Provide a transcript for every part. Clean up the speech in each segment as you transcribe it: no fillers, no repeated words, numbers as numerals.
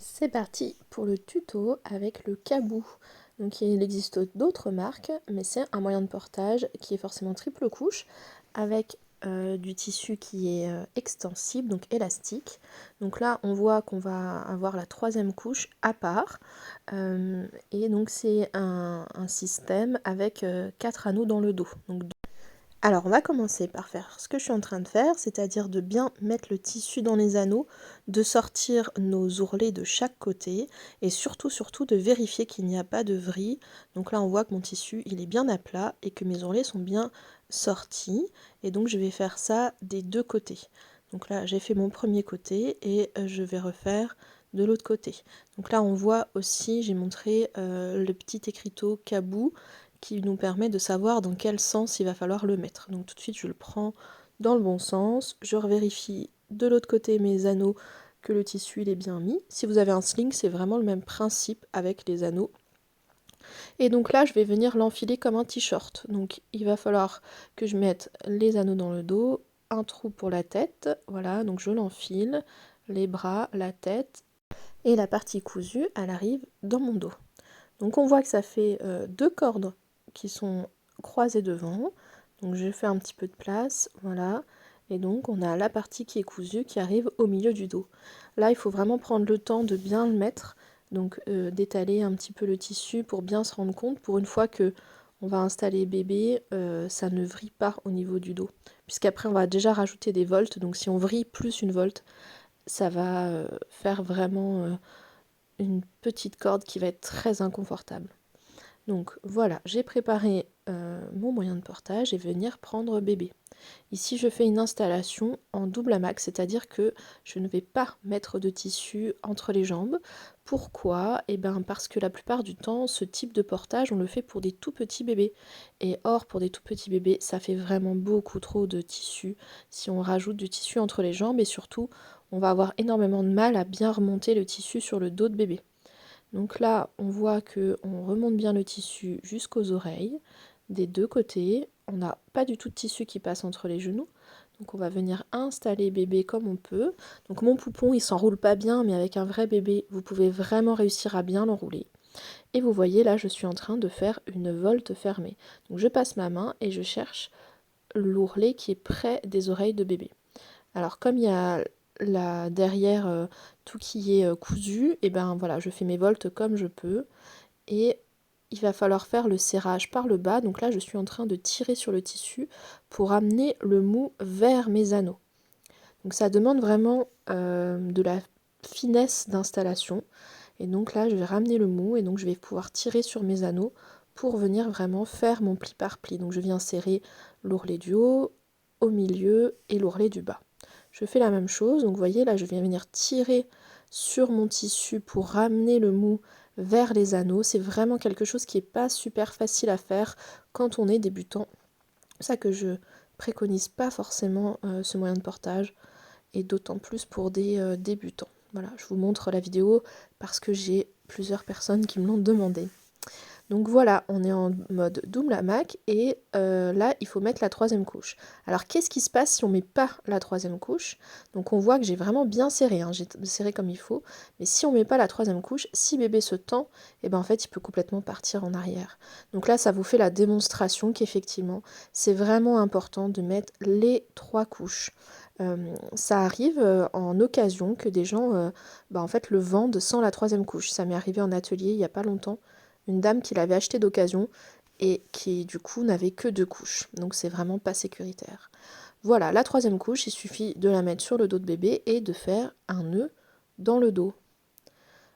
C'est parti pour le tuto avec le cabou. Donc il existe d'autres marques, mais c'est un moyen de portage qui est forcément triple couche avec du tissu qui est extensible, donc élastique. Donc là on voit qu'on va avoir la troisième couche à part. Et donc c'est un système avec 4 anneaux dans le dos. Alors on va commencer par faire ce que je suis en train de faire, c'est-à-dire de bien mettre le tissu dans les anneaux, de sortir nos ourlets de chaque côté et surtout de vérifier qu'il n'y a pas de vrille. Donc là on voit que mon tissu il est bien à plat et que mes ourlets sont bien sortis, et donc je vais faire ça des deux côtés. Donc là j'ai fait mon premier côté et je vais refaire de l'autre côté. Donc là on voit aussi, j'ai montré le petit écriteau cabou qui nous permet de savoir dans quel sens il va falloir le mettre. Donc tout de suite je le prends dans le bon sens, je revérifie de l'autre côté mes anneaux que le tissu il est bien mis. Si vous avez un sling, c'est vraiment le même principe avec les anneaux. Et donc là je vais venir l'enfiler comme un t-shirt. Donc il va falloir que je mette les anneaux dans le dos, un trou pour la tête, voilà, donc je l'enfile, les bras, la tête, et la partie cousue elle arrive dans mon dos. Donc on voit que ça fait deux cordes qui sont croisées devant. Donc je fais un petit peu de place, voilà. Et donc on a la partie qui est cousue qui arrive au milieu du dos. Là il faut vraiment prendre le temps de bien le mettre, donc d'étaler un petit peu le tissu pour bien se rendre compte. Pour une fois que on va installer bébé, ça ne vrille pas au niveau du dos. Puisqu'après on va déjà rajouter des volts, donc si on vrille plus une volte, ça va faire vraiment une petite corde qui va être très inconfortable. Donc voilà, j'ai préparé mon moyen de portage et venir prendre bébé. Ici je fais une installation en double hamac, c'est-à-dire que je ne vais pas mettre de tissu entre les jambes. Pourquoi? Eh bien parce que la plupart du temps, ce type de portage, on le fait pour des tout petits bébés. Et or, pour des tout petits bébés, ça fait vraiment beaucoup trop de tissu si on rajoute du tissu entre les jambes, et surtout, on va avoir énormément de mal à bien remonter le tissu sur le dos de bébé. Donc là, on voit que on remonte bien le tissu jusqu'aux oreilles, des deux côtés. On n'a pas du tout de tissu qui passe entre les genoux. Donc on va venir installer bébé comme on peut. Donc mon poupon, il s'enroule pas bien, mais avec un vrai bébé, vous pouvez vraiment réussir à bien l'enrouler. Et vous voyez, là, je suis en train de faire une volte fermée. Donc je passe ma main et je cherche l'ourlet qui est près des oreilles de bébé. Alors comme il y a là derrière tout qui est cousu, et ben voilà, je fais mes voltes comme je peux, et il va falloir faire le serrage par le bas. Donc là je suis en train de tirer sur le tissu pour amener le mou vers mes anneaux. Donc ça demande vraiment de la finesse d'installation, et donc là je vais ramener le mou et donc je vais pouvoir tirer sur mes anneaux pour venir vraiment faire mon pli par pli. Donc je viens serrer l'ourlet du haut, au milieu et l'ourlet du bas. Je fais la même chose, donc vous voyez là je viens venir tirer sur mon tissu pour ramener le mou vers les anneaux. C'est vraiment quelque chose qui n'est pas super facile à faire quand on est débutant. C'est pour ça que je préconise pas forcément ce moyen de portage, et d'autant plus pour des débutants. Voilà, je vous montre la vidéo parce que j'ai plusieurs personnes qui me l'ont demandé. Donc voilà, on est en mode double hamac, et là il faut mettre la troisième couche. Alors qu'est-ce qui se passe si on met pas la troisième couche? Donc on voit que j'ai vraiment bien serré, hein, j'ai serré comme il faut, mais si on met pas la troisième couche, si bébé se tend, et ben en fait il peut complètement partir en arrière. Donc là ça vous fait la démonstration qu'effectivement c'est vraiment important de mettre les 3 couches. Ça arrive en occasion que des gens en fait le vendent sans la troisième couche. Ça m'est arrivé en atelier il n'y a pas longtemps, une dame qui l'avait acheté d'occasion et qui du coup n'avait que 2 couches, donc c'est vraiment pas sécuritaire. Voilà, la troisième couche, il suffit de la mettre sur le dos de bébé et de faire un nœud dans le dos.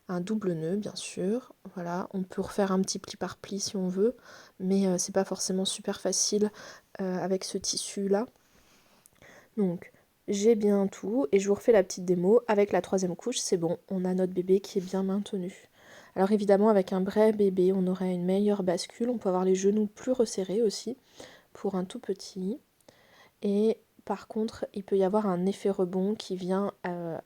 Un double nœud bien sûr, voilà, on peut refaire un petit pli par pli si on veut, mais c'est pas forcément super facile avec ce tissu là. Donc j'ai bien tout et je vous refais la petite démo. Avec la troisième couche, c'est bon, on a notre bébé qui est bien maintenu. Alors évidemment, avec un vrai bébé, on aurait une meilleure bascule. On peut avoir les genoux plus resserrés aussi pour un tout petit. Et par contre, il peut y avoir un effet rebond qui vient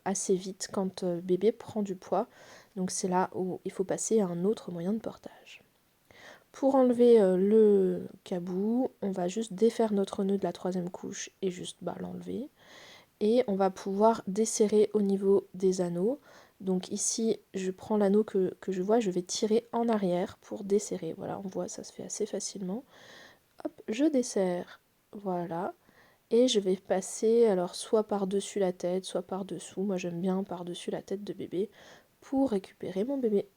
assez vite quand bébé prend du poids. Donc c'est là où il faut passer à un autre moyen de portage. Pour enlever le cabou, on va juste défaire notre nœud de la troisième couche et juste l'enlever. Et on va pouvoir desserrer au niveau des anneaux. Donc ici, je prends l'anneau que je vois, je vais tirer en arrière pour desserrer. Voilà, on voit, ça se fait assez facilement. Hop, je desserre, voilà. Et je vais passer, alors soit par-dessus la tête, soit par-dessous. Moi j'aime bien par-dessus la tête de bébé pour récupérer mon bébé.